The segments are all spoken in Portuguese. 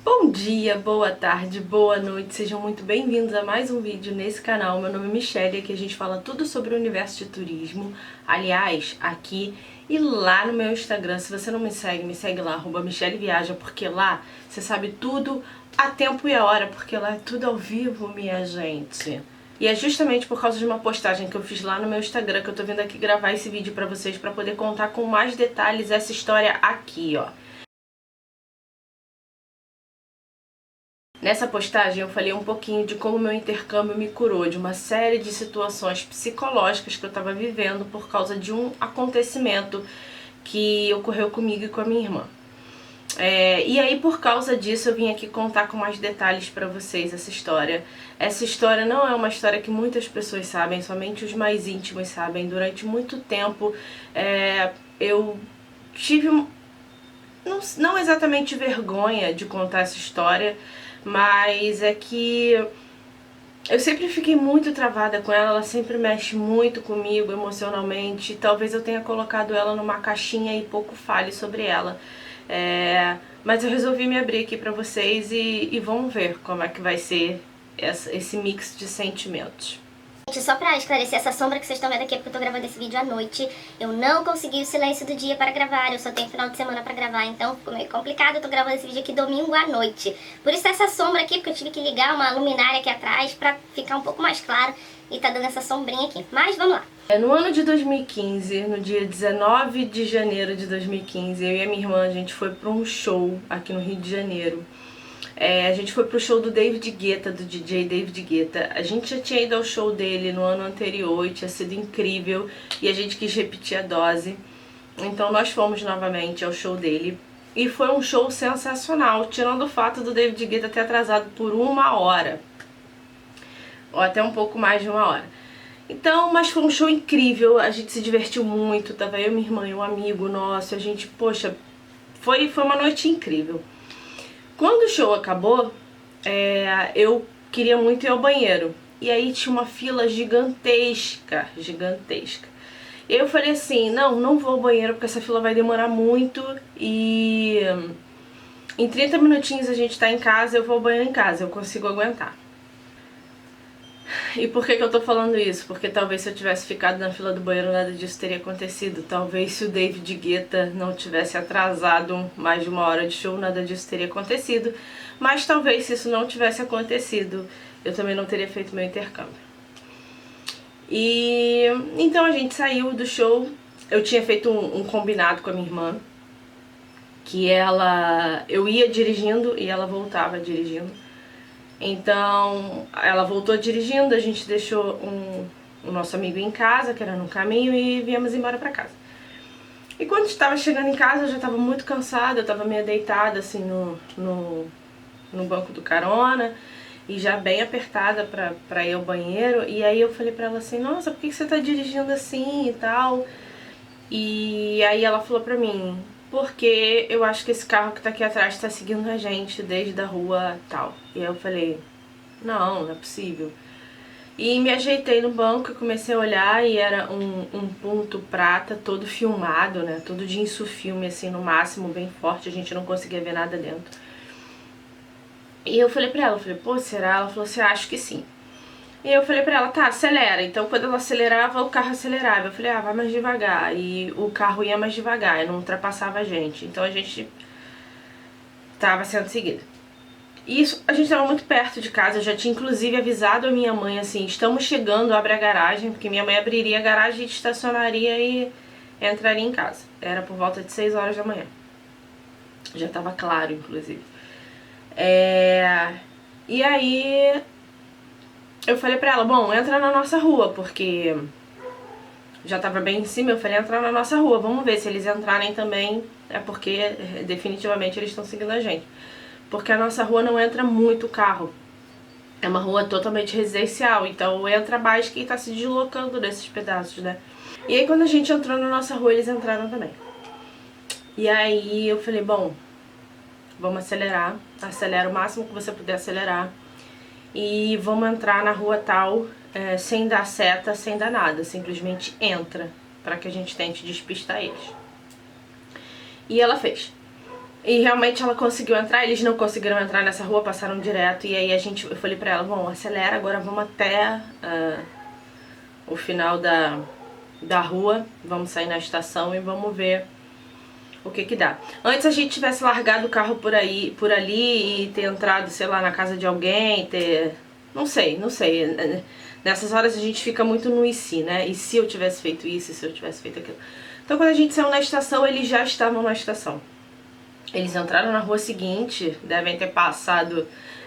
Bom dia, boa tarde, boa noite, sejam muito bem-vindos a mais um vídeo nesse canal. Meu nome é Michelle e aqui a gente fala tudo sobre o universo de turismo. Aliás, aqui e lá no meu Instagram, se você não me segue lá, @MichelleViaja, porque lá você sabe tudo a tempo e a hora, porque lá é tudo ao vivo, minha gente. E é justamente por causa de uma postagem que eu fiz lá no meu Instagram que eu tô vindo aqui gravar esse vídeo pra vocês, pra poder contar com mais detalhes essa história aqui, ó. Nessa postagem eu falei um pouquinho de como meu intercâmbio me curou de uma série de situações psicológicas que eu estava vivendo por causa de um acontecimento que ocorreu comigo e com a minha irmã. E aí, por causa disso, eu vim aqui contar com mais detalhes pra vocês essa história. Essa história não é uma história que muitas pessoas sabem, somente os mais íntimos sabem. Durante muito tempo eu tive não exatamente vergonha de contar essa história, mas é que eu sempre fiquei muito travada com ela, ela sempre mexe muito comigo emocionalmente. Talvez eu tenha colocado ela numa caixinha e pouco fale sobre ela. Mas eu resolvi me abrir aqui pra vocês e vamos ver como é que vai ser esse mix de sentimentos. Só pra esclarecer, essa sombra que vocês estão vendo aqui é porque eu tô gravando esse vídeo à noite. Eu não consegui o silêncio do dia para gravar, eu só tenho final de semana pra gravar, então ficou meio complicado. Eu tô gravando esse vídeo aqui domingo à noite. Por isso essa sombra aqui, porque eu tive que ligar uma luminária aqui atrás pra ficar um pouco mais claro. E tá dando essa sombrinha aqui, mas vamos lá. No ano de 2015, no dia 19 de janeiro de 2015, eu e a minha irmã, a gente foi pra um show aqui no Rio de Janeiro. A gente foi pro show do David Guetta, do DJ David Guetta. A gente já tinha ido ao show dele no ano anterior e tinha sido incrível. E a gente quis repetir a dose. Então nós fomos novamente ao show dele. E foi um show sensacional, tirando o fato do David Guetta ter atrasado por 1 hora. Ou até um pouco mais de 1 hora. Então, mas foi um show incrível, a gente se divertiu muito. Tava eu, minha irmã e um amigo nosso. A gente, poxa, foi uma noite incrível. Quando o show acabou, eu queria muito ir ao banheiro. E aí tinha uma fila gigantesca, gigantesca. E eu falei assim, não vou ao banheiro porque essa fila vai demorar muito e em 30 minutinhos a gente tá em casa, eu vou ao banheiro em casa, eu consigo aguentar. E por que eu tô falando isso? Porque talvez se eu tivesse ficado na fila do banheiro nada disso teria acontecido. Talvez se o David Guetta não tivesse atrasado mais de 1 hora de show, nada disso teria acontecido. Mas talvez se isso não tivesse acontecido, eu também não teria feito meu intercâmbio. E então a gente saiu do show. Eu tinha feito um combinado com a minha irmã, que eu ia dirigindo e ela voltava dirigindo. Então, ela voltou dirigindo, a gente deixou o nosso amigo em casa, que era no caminho, e viemos embora pra casa. E quando estava chegando em casa, eu já estava muito cansada, eu estava meio deitada, assim, no banco do carona, e já bem apertada pra ir ao banheiro. E aí eu falei pra ela assim, nossa, por que você tá dirigindo assim e tal? E aí ela falou pra mim, porque eu acho que esse carro que tá aqui atrás tá seguindo a gente desde a rua tal. E aí eu falei, não é possível. E me ajeitei no banco e comecei a olhar e era um ponto prata todo filmado, né? Todo de insufilme, assim, no máximo, bem forte, a gente não conseguia ver nada dentro. E eu falei pra ela, pô, será? Ela falou assim, acho que sim. E eu falei pra ela, tá, acelera. Então quando ela acelerava, o carro acelerava. Eu falei, vai mais devagar. E o carro ia mais devagar, não ultrapassava a gente. Então a gente tava sendo seguida. E isso, a gente tava muito perto de casa. Eu já tinha inclusive avisado a minha mãe, assim, estamos chegando, abre a garagem. Porque minha mãe abriria a garagem, estacionaria e entraria em casa. Era por volta de 6 horas da manhã. Já tava claro, inclusive. E aí eu falei pra ela, bom, entra na nossa rua, porque já tava bem em cima, eu falei, entra na nossa rua, vamos ver se eles entrarem também, é porque definitivamente eles estão seguindo a gente. Porque a nossa rua não entra muito carro, é uma rua totalmente residencial, então entra mais quem tá se deslocando nesses pedaços, né? E aí quando a gente entrou na nossa rua, eles entraram também. E aí eu falei, bom, vamos acelerar, acelera o máximo que você puder acelerar. E vamos entrar na rua tal, sem dar seta, sem dar nada, simplesmente entra, para que a gente tente despistar eles. E ela fez. E realmente ela conseguiu entrar, eles não conseguiram entrar nessa rua, passaram direto. E aí eu falei pra ela, bom, acelera, agora vamos até o final da rua, vamos sair na estação e vamos ver o que que dá. Antes a gente tivesse largado o carro por ali e ter entrado, sei lá, na casa de alguém, ter... Não sei. Nessas horas a gente fica muito no e se, né? E se eu tivesse feito isso, e se eu tivesse feito aquilo. Então quando a gente saiu na estação, eles já estavam na estação. Eles entraram na rua seguinte, devem ter passado,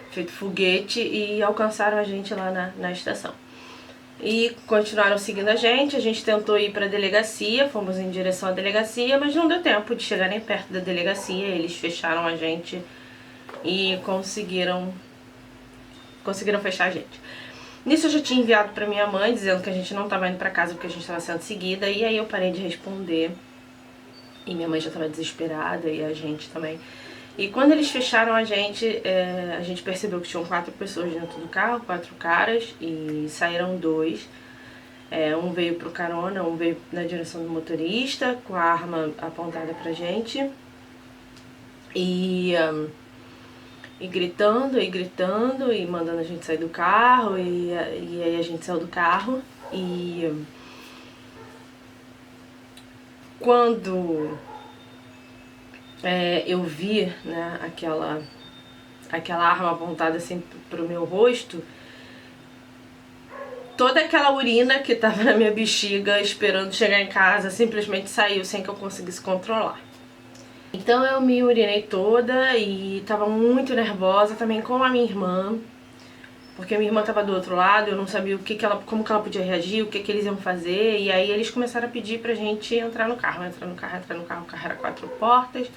feito foguete e alcançaram a gente lá na estação. E continuaram seguindo a gente tentou ir pra delegacia, fomos em direção à delegacia, mas não deu tempo de chegar nem perto da delegacia, eles fecharam a gente e conseguiram fechar a gente. Nisso eu já tinha enviado pra minha mãe, dizendo que a gente não tava indo pra casa porque a gente tava sendo seguida, e aí eu parei de responder. E minha mãe já tava desesperada e a gente também. E quando eles fecharam a gente percebeu que tinham 4 pessoas dentro do carro, 4 caras, e saíram 2. Um veio pro carona, um veio na direção do motorista, com a arma apontada pra gente. E gritando, e mandando a gente sair do carro, e aí a gente saiu do carro. E quando eu vi, né, aquela arma apontada assim pro meu rosto, toda aquela urina que tava na minha bexiga esperando chegar em casa simplesmente saiu sem que eu conseguisse controlar. Então eu me urinei toda e tava muito nervosa também com a minha irmã, porque a minha irmã tava do outro lado, eu não sabia como que ela podia reagir, o que eles iam fazer, e aí eles começaram a pedir pra gente entrar no carro, o carro era 4 portas.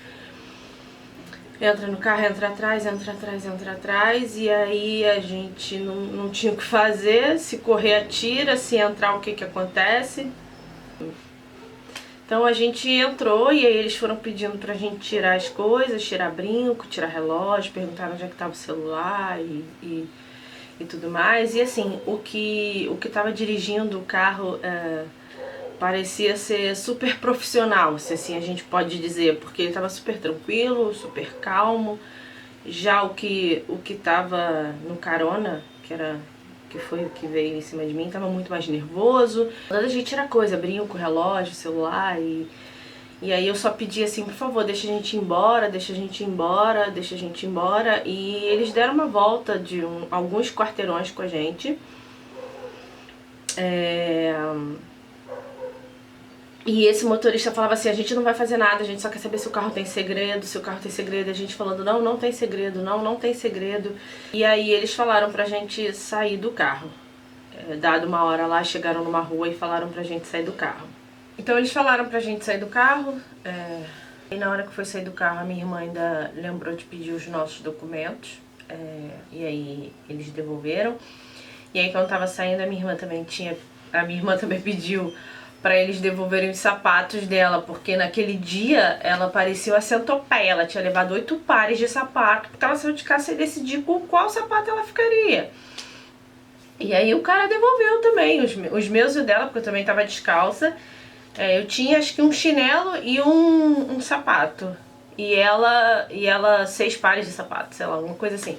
Entra no carro, entra atrás, e aí a gente não tinha o que fazer, se correr atira, se entrar o que que acontece. Então a gente entrou e aí eles foram pedindo pra gente tirar as coisas, tirar brinco, tirar relógio, perguntaram onde é que tava o celular e tudo mais. E assim, o que tava dirigindo o carro parecia ser super profissional, se assim a gente pode dizer, porque ele tava super tranquilo, super calmo. Já o que tava no carona, que foi o que veio em cima de mim, tava muito mais nervoso. Quando a gente tira coisa, brinco, relógio, celular, e aí eu só pedi assim, por favor, deixa a gente ir embora, e eles deram uma volta de alguns quarteirões com a gente. E esse motorista falava assim, a gente não vai fazer nada, a gente só quer saber se o carro tem segredo, e a gente falando, não tem segredo, não tem segredo. E aí eles falaram pra gente sair do carro. Dado uma hora lá, chegaram numa rua e falaram pra gente sair do carro. Então eles falaram pra gente sair do carro, e na hora que foi sair do carro, a minha irmã ainda lembrou de pedir os nossos documentos, e aí eles devolveram. E aí quando tava saindo, a minha irmã também pediu pra eles devolverem os sapatos dela, porque naquele dia ela parecia uma centopeia, ela tinha levado 8 pares de sapato, porque ela saiu de casa sem decidir com qual sapato ela ficaria. E aí o cara devolveu também, os meus e o dela, porque eu também tava descalça. Eu tinha acho que um chinelo e um sapato, e ela 6 pares de sapato, sei lá, alguma coisa assim.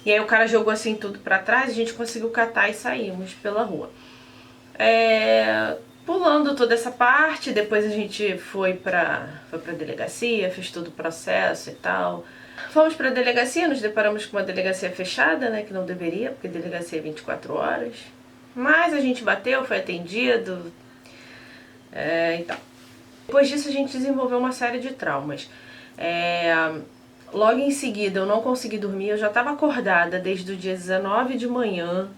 E aí o cara jogou assim tudo pra trás, a gente conseguiu catar e saímos pela rua. Pulando toda essa parte, depois a gente foi pra delegacia, fez todo o processo e tal. Fomos pra delegacia, nos deparamos com uma delegacia fechada, né, que não deveria, porque delegacia é 24 horas. Mas a gente bateu, foi atendido e tal. Depois disso a gente desenvolveu uma série de traumas. Logo em seguida eu não consegui dormir, eu já estava acordada desde o dia 19 de manhã.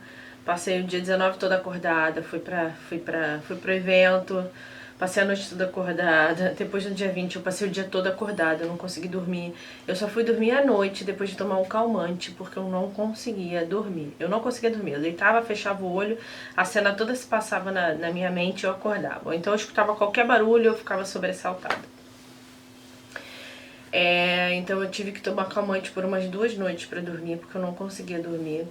Passei o dia 19 toda acordada, fui pro evento, passei a noite toda acordada. Depois no dia 20 eu passei o dia todo acordada, eu não consegui dormir. Eu só fui dormir à noite depois de tomar um calmante, porque eu não conseguia dormir. Eu deitava, fechava o olho, a cena toda se passava na minha mente e eu acordava. Então eu escutava qualquer barulho e eu ficava sobressaltada. Então eu tive que tomar calmante por umas 2 noites pra dormir, porque eu não conseguia dormir.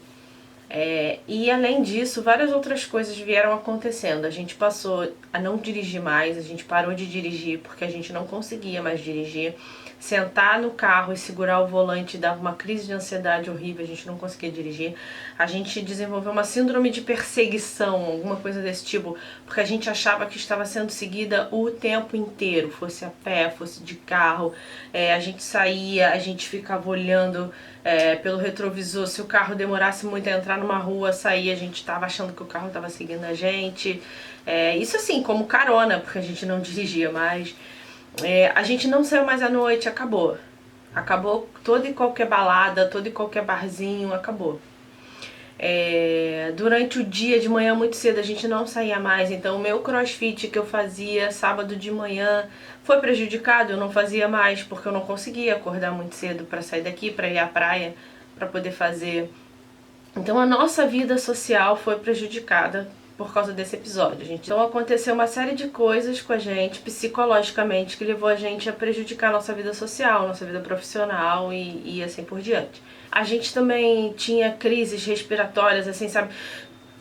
E além disso, várias outras coisas vieram acontecendo. A gente passou a não dirigir mais, a gente parou de dirigir porque a gente não conseguia mais dirigir. Sentar no carro e segurar o volante dava uma crise de ansiedade horrível, a gente não conseguia dirigir. A gente desenvolveu uma síndrome de perseguição, alguma coisa desse tipo, porque a gente achava que estava sendo seguida o tempo inteiro, fosse a pé, fosse de carro. A gente saía, a gente ficava olhando pelo retrovisor. Se o carro demorasse muito a entrar numa rua, sair, a gente estava achando que o carro estava seguindo a gente. Isso assim, como carona, porque a gente não dirigia mais. A gente não saiu mais à noite, acabou. Acabou toda e qualquer balada, todo e qualquer barzinho, acabou. Durante o dia, de manhã muito cedo, a gente não saía mais. Então o meu crossfit que eu fazia sábado de manhã foi prejudicado. Eu não fazia mais porque eu não conseguia acordar muito cedo para sair daqui, para ir à praia, para poder fazer. Então a nossa vida social foi prejudicada por causa desse episódio, gente. Então aconteceu uma série de coisas com a gente, psicologicamente, que levou a gente a prejudicar a nossa vida social, nossa vida profissional e assim por diante. A gente também tinha crises respiratórias, assim, sabe?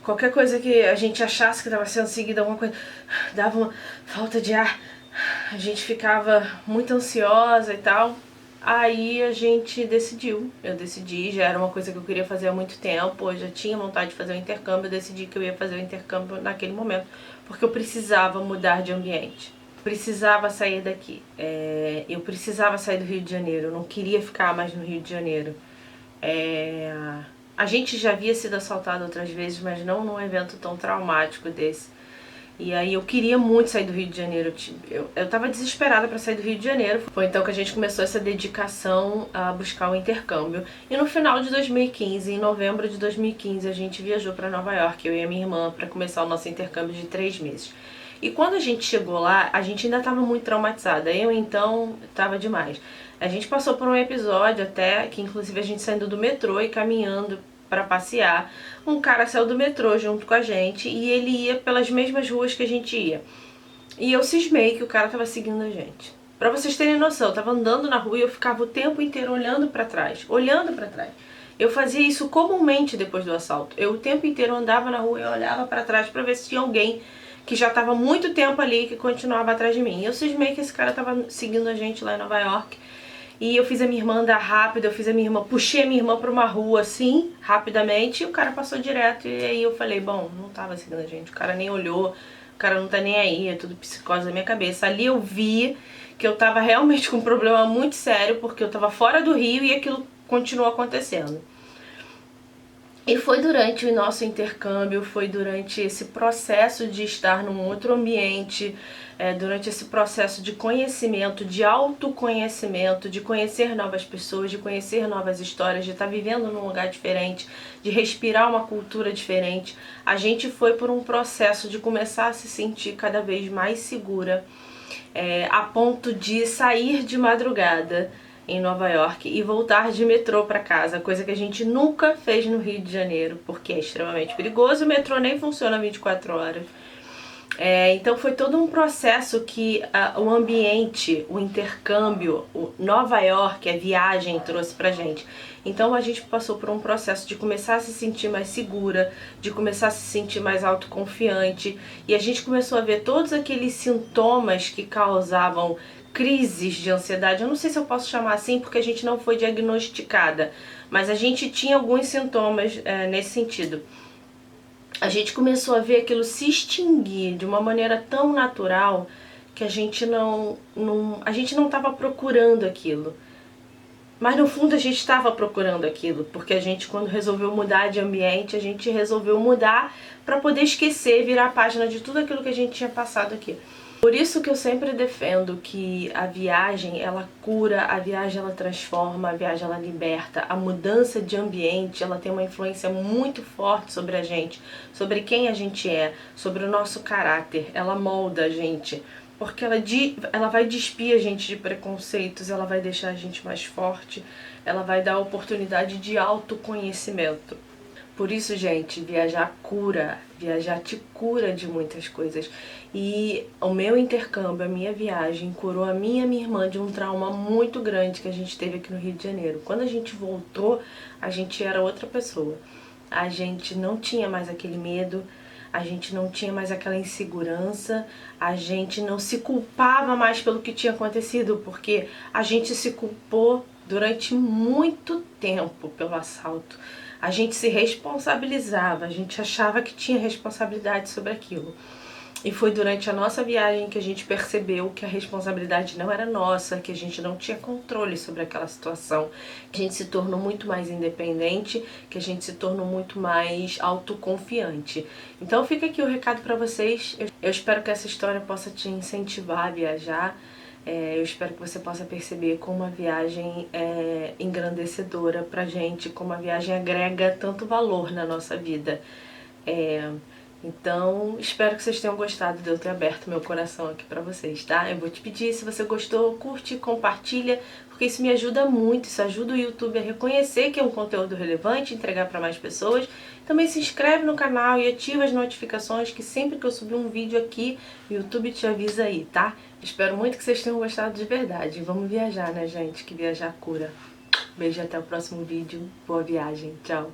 Qualquer coisa que a gente achasse que estava sendo seguida, alguma coisa, dava uma falta de ar, a gente ficava muito ansiosa e tal. Aí a gente eu decidi, já era uma coisa que eu queria fazer há muito tempo, eu já tinha vontade de fazer o intercâmbio, eu decidi que eu ia fazer o intercâmbio naquele momento, porque eu precisava mudar de ambiente, precisava sair daqui, eu precisava sair do Rio de Janeiro, eu não queria ficar mais no Rio de Janeiro. A gente já havia sido assaltado outras vezes, mas não num evento tão traumático desse. E aí eu queria muito sair do Rio de Janeiro, eu tava desesperada pra sair do Rio de Janeiro. Foi então que a gente começou essa dedicação a buscar o intercâmbio. E no final de 2015, em novembro de 2015, a gente viajou pra Nova York, eu e a minha irmã, pra começar o nosso intercâmbio de 3 meses. E quando a gente chegou lá, a gente ainda tava muito traumatizada, eu então tava demais. A gente passou por um episódio até, que inclusive a gente saindo do metrô e caminhando para passear, um cara saiu do metrô junto com a gente e ele ia pelas mesmas ruas que a gente ia. E eu cismei que o cara tava seguindo a gente. Pra vocês terem noção, eu tava andando na rua e eu ficava o tempo inteiro olhando pra trás, olhando pra trás. Eu fazia isso comumente depois do assalto. Eu o tempo inteiro andava na rua e olhava pra trás pra ver se tinha alguém que já tava há muito tempo ali e que continuava atrás de mim. E eu cismei que esse cara tava seguindo a gente lá em Nova York. E eu fiz a minha irmã andar rápido, puxei a minha irmã pra uma rua assim, rapidamente, e o cara passou direto. E aí eu falei, bom, não tava seguindo a gente, o cara nem olhou, o cara não tá nem aí, é tudo psicose da minha cabeça. Ali eu vi que eu tava realmente com um problema muito sério, porque eu tava fora do Rio e aquilo continuou acontecendo. E foi durante o nosso intercâmbio, foi durante esse processo de estar num outro ambiente, durante esse processo de conhecimento, de autoconhecimento, de conhecer novas pessoas, de conhecer novas histórias, de estar vivendo num lugar diferente, de respirar uma cultura diferente. A gente foi por um processo de começar a se sentir cada vez mais segura, a ponto de sair de madrugada em Nova York e voltar de metrô para casa, coisa que a gente nunca fez no Rio de Janeiro, porque é extremamente perigoso, o metrô nem funciona 24 horas. Então foi todo um processo que o ambiente, o intercâmbio, Nova York, a viagem trouxe pra gente. Então a gente passou por um processo de começar a se sentir mais segura, de começar a se sentir mais autoconfiante, e a gente começou a ver todos aqueles sintomas que causavam crises de ansiedade. Eu não sei se eu posso chamar assim porque a gente não foi diagnosticada, mas a gente tinha alguns sintomas nesse sentido. A gente começou a ver aquilo se extinguir de uma maneira tão natural que a gente não estava procurando aquilo. Mas no fundo a gente estava procurando aquilo, porque a gente, quando resolveu mudar de ambiente, a gente resolveu mudar para poder esquecer, virar a página de tudo aquilo que a gente tinha passado aqui. Por isso que eu sempre defendo que a viagem, ela cura, a viagem ela transforma, a viagem ela liberta. A mudança de ambiente, ela tem uma influência muito forte sobre a gente, sobre quem a gente é, sobre o nosso caráter. Ela molda a gente, porque ela vai despir a gente de preconceitos, ela vai deixar a gente mais forte, ela vai dar a oportunidade de autoconhecimento. Por isso, gente, viajar cura, viajar te cura de muitas coisas. E o meu intercâmbio, a minha viagem, curou a minha e minha irmã de um trauma muito grande que a gente teve aqui no Rio de Janeiro. Quando a gente voltou, a gente era outra pessoa. a gente não tinha mais aquele medo, a gente não tinha mais aquela insegurança, a gente não se culpava mais pelo que tinha acontecido, porque a gente se culpou durante muito tempo pelo assalto. A gente se responsabilizava, a gente achava que tinha responsabilidade sobre aquilo. E foi durante a nossa viagem que a gente percebeu que a responsabilidade não era nossa, que a gente não tinha controle sobre aquela situação, que a gente se tornou muito mais independente, que a gente se tornou muito mais autoconfiante. Então fica aqui o recado para vocês. Eu espero que essa história possa te incentivar a viajar. Eu espero que você possa perceber como a viagem é engrandecedora pra gente, como a viagem agrega tanto valor na nossa vida. Então, espero que vocês tenham gostado de eu ter aberto meu coração aqui pra vocês, tá? Eu vou te pedir, se você gostou, curte, compartilha, porque isso me ajuda muito, isso ajuda o YouTube a reconhecer que é um conteúdo relevante, entregar pra mais pessoas. Também se inscreve no canal e ativa as notificações, que sempre que eu subir um vídeo aqui, o YouTube te avisa aí, tá? Espero muito que vocês tenham gostado de verdade. Vamos viajar, né, gente? Que viajar cura. Beijo, até o próximo vídeo. Boa viagem. Tchau.